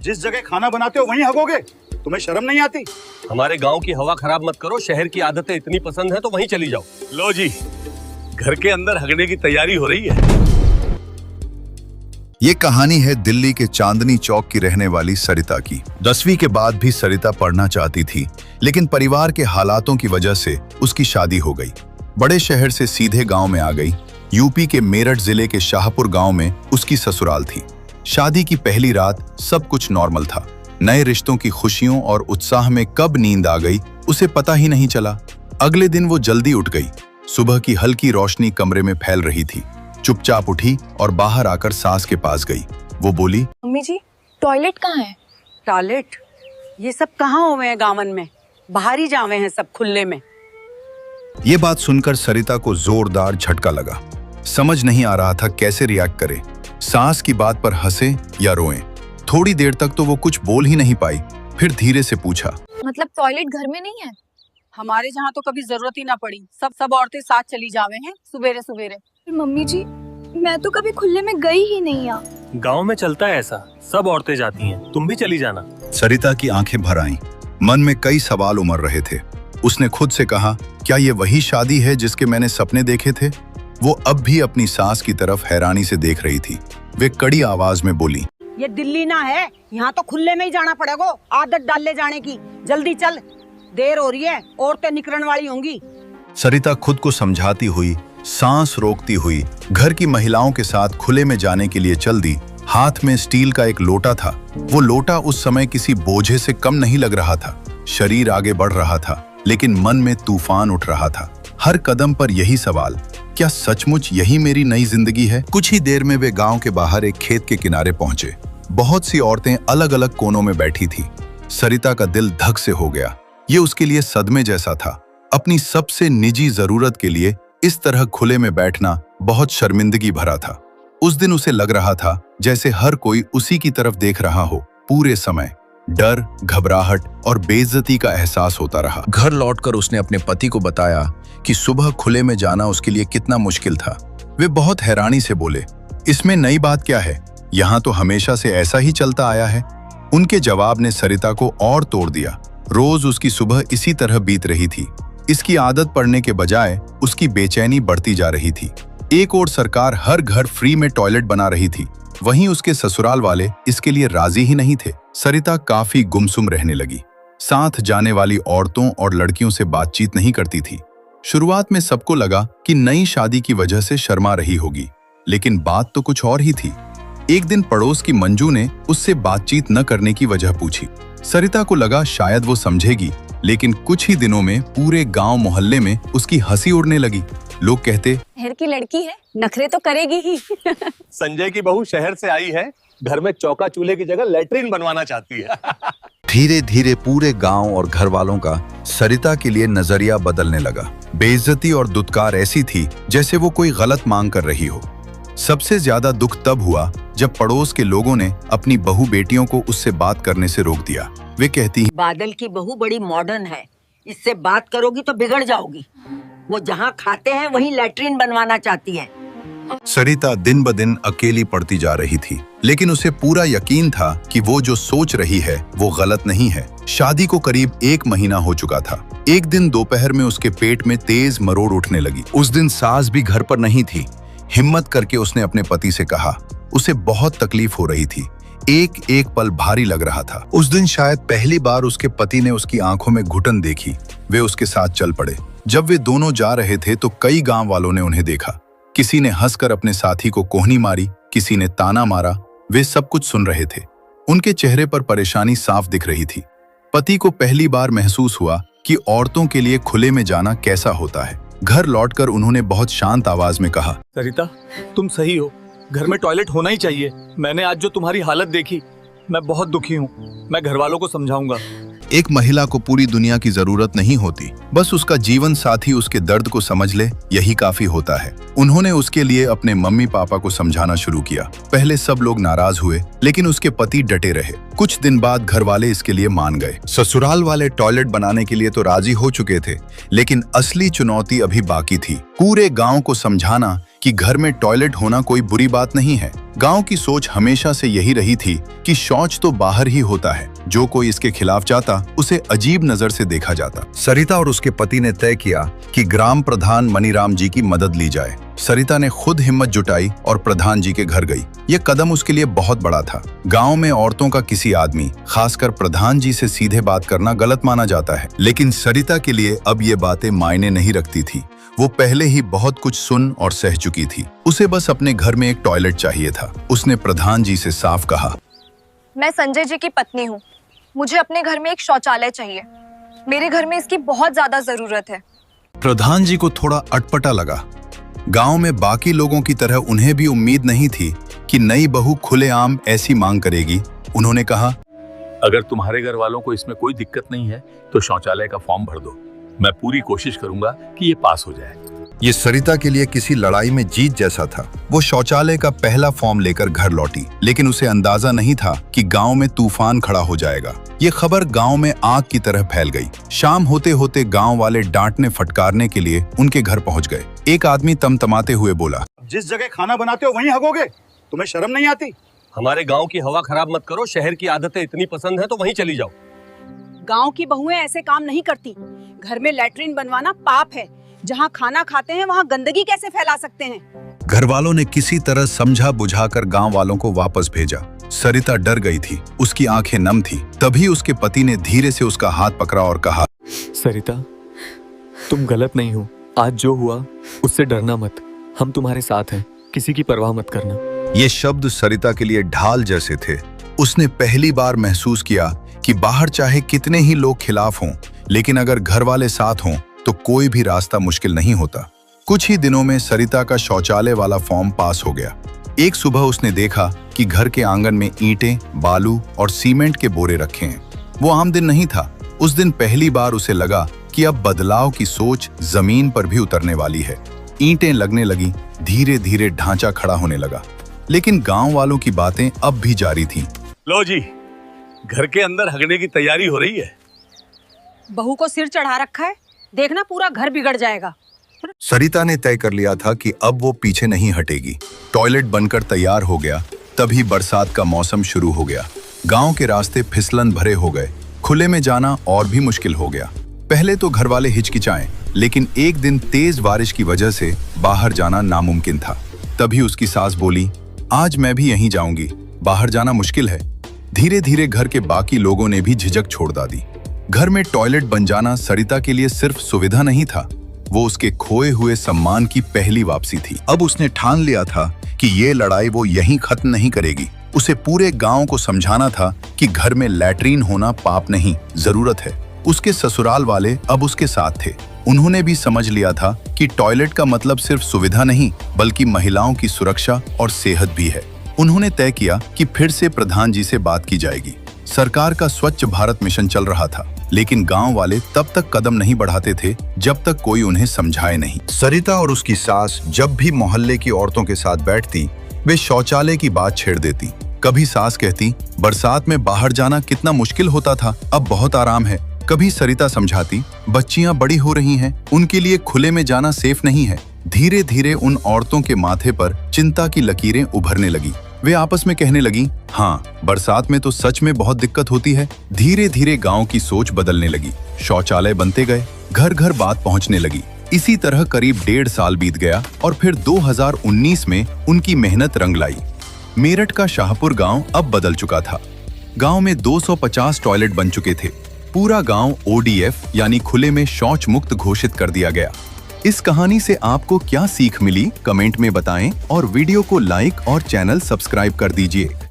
जिस जगह खाना बनाते हो वहीं हगोगे? तुम्हें शर्म नहीं आती? हमारे गांव की हवा खराब मत करो। शहर की आदतें इतनी पसंद है तो वहीं चली जाओ। लो जी, घर के अंदर हगने की तैयारी हो रही है। ये कहानी है दिल्ली के चांदनी चौक की रहने वाली सरिता की। 10वीं के बाद भी सरिता पढ़ना चाहती थी, लेकिन परिवार के हालातों की वजह से उसकी शादी हो गई। बड़े शहर से सीधे गांव में आ गई। यूपी के मेरठ जिले के शाहपुर गांव में उसकी ससुराल थी। शादी की पहली रात सब कुछ नॉर्मल था। नए रिश्तों की खुशियों और उत्साह में कब नींद आ गई उसे पता ही नहीं चला। अगले दिन वो जल्दी उठ गई। सुबह की हल्की रोशनी कमरे में फैल रही थी। चुपचाप उठी और बाहर आकर सास के पास गई। वो बोली, मम्मी जी, टॉयलेट कहाँ है? टॉयलेट? ये सब कहाँ हुए हैं गांवन में? बाहर ही जावे हैं सब खुले में। ये बात सुनकर सरिता को जोरदार झटका लगा। समझ नहीं आ रहा था कैसे रिएक्ट करे। सास की बात पर हंसे या रोएं। थोड़ी देर तक तो वो कुछ बोल ही नहीं पाई। फिर धीरे से पूछा, मतलब टॉयलेट घर में नहीं है? हमारे जहाँ तो कभी जरूरत ही ना पड़ी। सब औरतें साथ चली जावे हैं सुबेरे सुबेरे। मम्मी जी, मैं तो कभी खुले में गई ही नहीं। गांव में चलता है ऐसा, सब औरतें जाती हैं, तुम भी चली जाना। सरिता की आंखें भर आईं। मन में कई सवाल उमड़ रहे थे। उसने खुद से कहा, क्या ये वही शादी है जिसके मैंने सपने देखे थे? वो अब भी अपनी सास की तरफ हैरानी से देख रही थी। वे कड़ी आवाज में बोली, ये दिल्ली ना है, यहाँ तो खुले में ही जाना पड़ेगा। आदत डाल ले जाने की। जल्दी चल, देर हो रही है, औरतें निकलने वाली होंगी। सरिता खुद को समझाती हुई, सांस रोकती हुई घर की महिलाओं के साथ खुले में जाने के लिए चल दी। हाथ में स्टील का एक लोटा था। वो लोटा उस समय किसी बोझे से कम नहीं लग रहा था। शरीर आगे बढ़ रहा था, लेकिन मन में तूफान उठ रहा था। हर कदम पर यही सवाल, क्या सचमुच यही मेरी नई जिंदगी है? कुछ ही देर में वे गांव के बाहर एक खेत के किनारे पहुंचे। बहुत सी औरतें अलग अलग कोनों में बैठी थी। सरिता का दिल धक से हो गया। ये उसके लिए सदमे जैसा था। अपनी सबसे निजी जरूरत के लिए इस तरह खुले में बैठना बहुत शर्मिंदगी भरा था। उस दिन उसे लग रहा था जैसे हर कोई उसी की तरफ देख रहा हो। पूरे समय डर, घबराहट और बेइज्जती का एहसास होता रहा। घर लौटकर उसने अपने पति को बताया कि सुबह खुले में जाना उसके लिए कितना मुश्किल था। वे बहुत हैरानी से बोले, इसमें नई बात क्या है? यहाँ तो हमेशा से ऐसा ही चलता आया है। उनके जवाब ने सरिता को और तोड़ दिया। रोज उसकी सुबह इसी तरह बीत रही थी। इसकी आदत पड़ने के बजाय उसकी बेचैनी बढ़ती जा रही थी। एक ओर सरकार हर घर फ्री में टॉयलेट बना रही थी, वहीं उसके ससुराल वाले इसके लिए राजी ही नहीं थे। सरिता काफी गुमसुम रहने लगी। साथ जाने वाली औरतों और लड़कियों से बातचीत नहीं करती थी। शुरुआत में सबको लगा कि नई शादी की वजह से शर्मा रही होगी, लेकिन बात तो कुछ और ही थी। एक दिन पड़ोस की मंजू ने उससे बातचीत न करने की वजह पूछी। सरिता को लगा शायद वो समझेगी, लेकिन कुछ ही दिनों में पूरे गांव मोहल्ले में उसकी हंसी उड़ने लगी। लोग कहते, शहर की लड़की है, नखरे तो करेगी ही। संजय की बहू शहर से आई है, घर में चौका चूल्हे की जगह लैट्रिन बनवाना चाहती है। धीरे धीरे पूरे गांव और घर वालों का सरिता के लिए नजरिया बदलने लगा। बेइज्जती और दुत्कार ऐसी थी जैसे वो कोई गलत मांग कर रही हो। सबसे ज्यादा दुख तब हुआ जब पड़ोस के लोगों ने अपनी बहू बेटियों को उससे बात करने से रोक दिया। वे कहती, बादल की बहू बड़ी मॉडर्न है, इससे बात करोगी तो बिगड़ जाओगी। वो जहाँ खाते हैं वहीं लैट्रिन बनवाना चाहती है। सरिता दिन ब दिन अकेली पड़ती जा रही थी, लेकिन उसे पूरा यकीन था कि वो जो सोच रही है वो गलत नहीं है। शादी को करीब 1 महीना हो चुका था। एक दिन दोपहर में उसके पेट में तेज मरोड़ उठने लगी। उस दिन सास भी घर पर नहीं थी। हिम्मत करके उसने अपने पति से कहा। उसे बहुत तकलीफ हो रही थी। एक एक पल भारी लग रहा था। उस दिन शायद पहली बार उसके पति ने उसकी आंखों में घुटन देखी। वे उसके साथ चल पड़े। जब वे दोनों जा रहे थे तो कई गांव वालों ने उन्हें देखा। किसी ने हंसकर अपने साथी को कोहनी मारी, किसी ने ताना मारा। वे सब कुछ सुन रहे थे। उनके चेहरे पर परेशानी साफ दिख रही थी। पति को पहली बार महसूस हुआ कि औरतों के लिए खुले में जाना कैसा होता है। घर लौटकर उन्होंने बहुत शांत आवाज में कहा, सरिता, तुम सही हो, घर में टॉयलेट होना ही चाहिए। मैंने आज जो तुम्हारी हालत देखी, मैं बहुत दुखी हूँ। मैं घर वालों को समझाऊंगा। एक महिला को पूरी दुनिया की जरूरत नहीं होती, बस उसका जीवन साथी उसके दर्द को समझ ले, यही काफी होता है। उन्होंने उसके लिए अपने मम्मी पापा को समझाना शुरू किया। पहले सब लोग नाराज हुए, लेकिन उसके पति डटे रहे। कुछ दिन बाद घर वाले इसके लिए मान गए। ससुराल वाले टॉयलेट बनाने के लिए तो राजी हो चुके थे, लेकिन असली चुनौती अभी बाकी थी। पूरे गांव को समझाना कि घर में टॉयलेट होना कोई बुरी बात नहीं है। गांव की सोच हमेशा से यही रही थी कि शौच तो बाहर ही होता है, जो कोई इसके खिलाफ जाता उसे अजीब नजर से देखा जाता। सरिता और उसके पति ने तय किया कि ग्राम प्रधान मनीराम जी की मदद ली जाए। सरिता ने खुद हिम्मत जुटाई और प्रधान जी के घर गई। ये कदम उसके लिए बहुत बड़ा था। गांव में औरतों का किसी आदमी, खासकर प्रधान जी से सीधे बात करना गलत माना जाता है, लेकिन सरिता के लिए अब ये बातें मायने नहीं रखती थी। वो पहले ही बहुत कुछ सुन और सह चुकी थी। उसे बस अपने घर में एक टॉयलेट चाहिए था। उसने प्रधान जी से साफ कहा, मैं संजय जी की पत्नी हूँ, मुझे अपने घर में एक शौचालय चाहिए। मेरे घर में इसकी बहुत ज्यादा जरूरत है। प्रधान जी को थोड़ा अटपटा लगा। गांव में बाकी लोगों की तरह उन्हें भी उम्मीद नहीं थी कि नई बहू खुलेआम ऐसी मांग करेगी। उन्होंने कहा, अगर तुम्हारे घर वालों को इसमें कोई दिक्कत नहीं है तो शौचालय का फॉर्म भर दो। मैं पूरी कोशिश करूंगा कि ये पास हो जाए। ये सरिता के लिए किसी लड़ाई में जीत जैसा था। वो शौचालय का पहला फॉर्म लेकर घर लौटी, लेकिन उसे अंदाजा नहीं था कि गांव में तूफान खड़ा हो जाएगा। ये खबर गांव में आग की तरह फैल गई। शाम होते होते गांव वाले डांटने फटकारने के लिए उनके घर पहुंच गए। एक आदमी तमतमाते हुए बोला, जिस जगह खाना बनाते हो वहीं हगोगे? तुम्हें शर्म नहीं आती? हमारे गांव की हवा खराब मत करो। शहर की आदतें इतनी पसंद है तो वहीं चली जाओ। गांव की बहुएं ऐसे काम नहीं करती। घर में लैट्रिन बनवाना पाप है। जहाँ खाना खाते हैं वहाँ गंदगी कैसे फैला सकते हैं? घर वालों ने किसी तरह समझा बुझाकर गांव वालों को वापस भेजा। सरिता डर गई थी, उसकी आंखें नम थी। तभी उसके पति ने धीरे से उसका हाथ पकड़ा और कहा, सरिता, तुम गलत नहीं हो। आज जो हुआ उससे डरना मत। हम तुम्हारे साथ हैं, किसी की परवाह मत करना। ये शब्द सरिता के लिए ढाल जैसे थे। उसने पहली बार महसूस किया कि बाहर चाहे कितने ही लोग खिलाफ हों, लेकिन अगर घर वाले साथ हों तो कोई भी रास्ता मुश्किल नहीं होता। कुछ ही दिनों में सरिता का शौचालय वाला फॉर्म पास हो गया। एक सुबह उसने देखा कि घर के आंगन में ईंटें, बालू और सीमेंट के बोरे रखे हैं। वो आम दिन नहीं था। उस दिन पहली बार उसे लगा कि अब बदलाव की सोच जमीन पर भी उतरने वाली है। ईंटें लगने लगी, धीरे धीरे ढांचा खड़ा होने लगा। लेकिन गांव वालों की बातें अब भी जारी थीं। लो जी, घर के अंदर हगने की तैयारी हो रही है। बहू को सिर चढ़ा रखा है, देखना पूरा घर बिगड़ जाएगा। सरिता ने तय कर लिया था कि अब वो पीछे नहीं हटेगी। टॉयलेट बनकर तैयार हो गया। तभी बरसात का मौसम शुरू हो गया। गांव के रास्ते फिसलन भरे हो गए। खुले में जाना और भी मुश्किल हो गया। पहले तो घर वाले हिचकिचाए, लेकिन एक दिन तेज बारिश की वजह से बाहर जाना नामुमकिन था। तभी उसकी सास बोली, आज मैं भी यहीं जाऊंगी, बाहर जाना मुश्किल है। धीरे धीरे घर के बाकी लोगों ने भी झिझक छोड़ दी। घर में टॉयलेट बन जाना सरिता के लिए सिर्फ सुविधा नहीं था, वो उसके खोए हुए सम्मान की पहली वापसी थी। अब उसने ठान लिया था कि ये लड़ाई वो यहीं खत्म नहीं करेगी। उसे पूरे गांव को समझाना था कि घर में लैट्रीन होना पाप नहीं, जरूरत है। उसके ससुराल वाले अब उसके साथ थे। उन्होंने भी समझ लिया था कि टॉयलेट का मतलब सिर्फ सुविधा नहीं, बल्कि महिलाओं की सुरक्षा और सेहत भी है। उन्होंने तय किया कि फिर से प्रधान जी से बात की जाएगी। सरकार का स्वच्छ भारत मिशन चल रहा था, लेकिन गांव वाले तब तक कदम नहीं बढ़ाते थे जब तक कोई उन्हें समझाए नहीं। सरिता और उसकी सास जब भी मोहल्ले की औरतों के साथ बैठती, वे शौचालय की बात छेड़ देती। कभी सास कहती, बरसात में बाहर जाना कितना मुश्किल होता था, अब बहुत आराम है। कभी सरिता समझाती, बच्चियां बड़ी हो रही हैं, उनके लिए खुले में जाना सेफ नहीं है। धीरे धीरे उन औरतों के माथे पर चिंता की लकीरें उभरने लगी। वे आपस में कहने लगी, हाँ, बरसात में तो सच में बहुत दिक्कत होती है। धीरे धीरे गांव की सोच बदलने लगी। शौचालय बनते गए, घर घर बात पहुंचने लगी। इसी तरह करीब 1.5 साल बीत गया और फिर 2019 में उनकी मेहनत रंग लाई। मेरठ का शाहपुर गांव अब बदल चुका था। गांव में 250 टॉयलेट बन चुके थे। पूरा गांव ODF यानी खुले में शौच मुक्त घोषित कर दिया गया। इस कहानी से आपको क्या सीख मिली, कमेंट में बताएं और वीडियो को लाइक और चैनल सब्सक्राइब कर दीजिए।